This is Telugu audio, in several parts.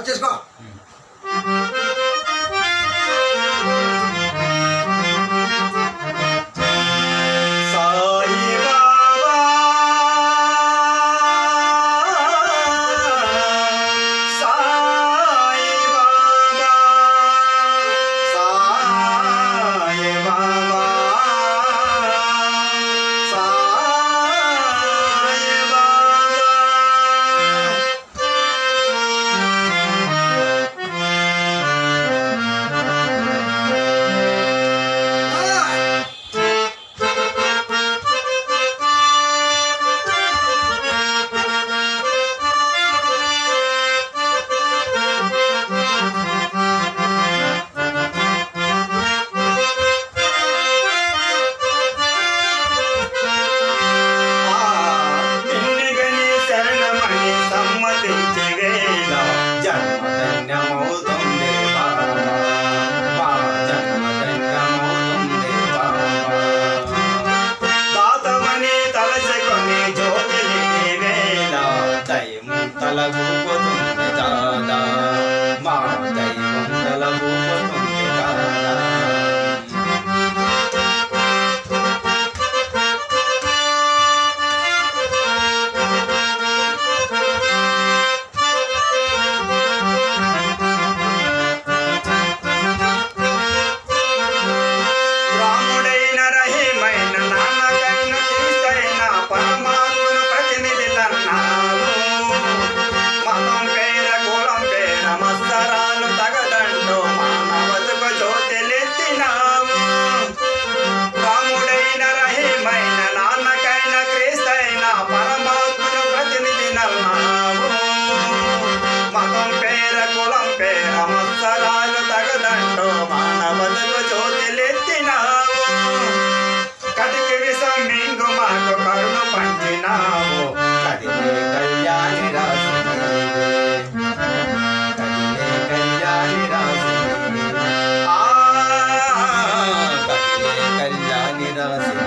చేసుకో. తలబూపుతుంది దాదా మా దైవం తలబూపుతుంది దాదా. రాముడైన రహీమైన నాన్నకైన క్రీస్తైన పరమాత్మను ప్రతినిధులన్నావు. మతం పేర కులం పేర మత్సరాలు తగదంటూ మానవతకు జ్యోతిలెత్తినావు. రాముడైన రహీమైన నాన్నకైన క్రీస్తైన పరమాత్మను ప్రతినిధులన్నావు. మతం పేర కులం పేర మత్సరాలు తగదంటూ మానవతకు జ్యోతిలెత్తినావు. కటికి విషం మింగు మాకు కరుణ పంచినావు. కదిలే కళ్యాణి రాసి కదిలే కళ్యాణి రాసి కదిలే కళ్యాణి రాసి.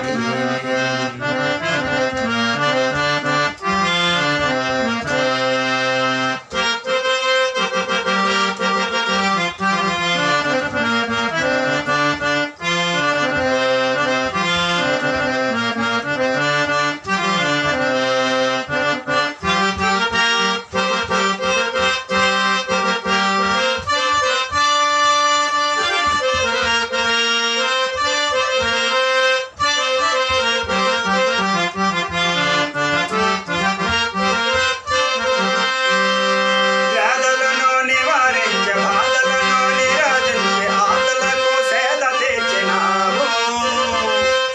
వ్యాధులను నివారించే బాధలను నిరోధించే ఆతులకు సేద తీర్చినావు.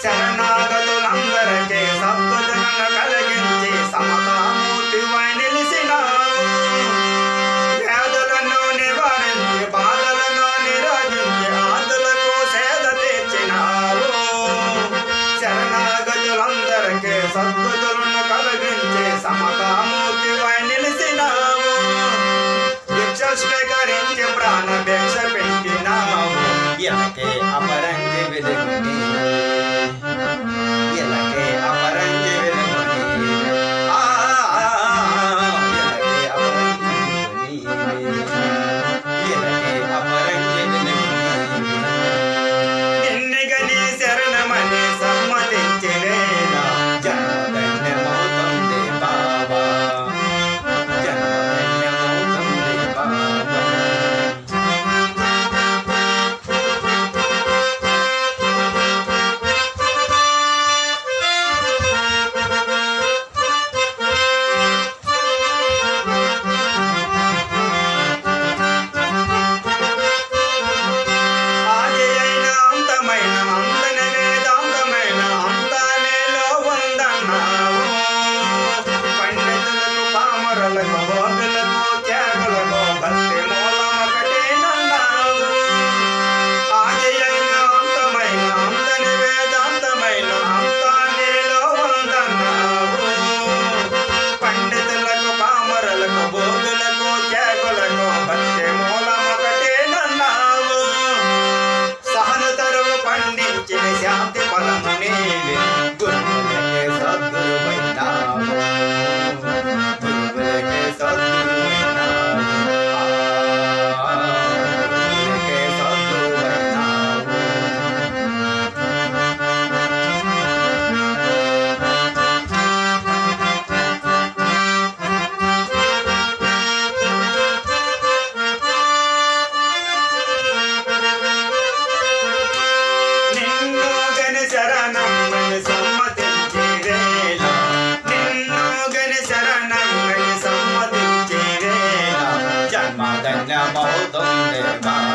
శరణాగతులందరికీ సద్గతులను కలిగించి సమతామూర్తివై నిలిసినావు. వ్యాధులను నివారించే బాధలను నిరోధించే ఆతులకు సేద తీర్చినావు. శరణాగతులందరికీ సద్గతులను కలిగించి సమతామూర్తివై నిలిసినావు. భిక్ష స్వీకరించి ప్రాణ భిక్ష పెట్టినావు. ఎలకే అపరంజి వెలుగుని ఎలకే అపరంజి వెలుగుని ఎలకే అపరంజి వెలుగుని ఎలకే అపరంజి వెలుగుని. నిన్నిగ నీ శరణమని సమ్మతించి వేళ జన్మధన్యమవుతుంది బాబా జన్మధన్యమవుతుంది బాబా. దొంగే బాబా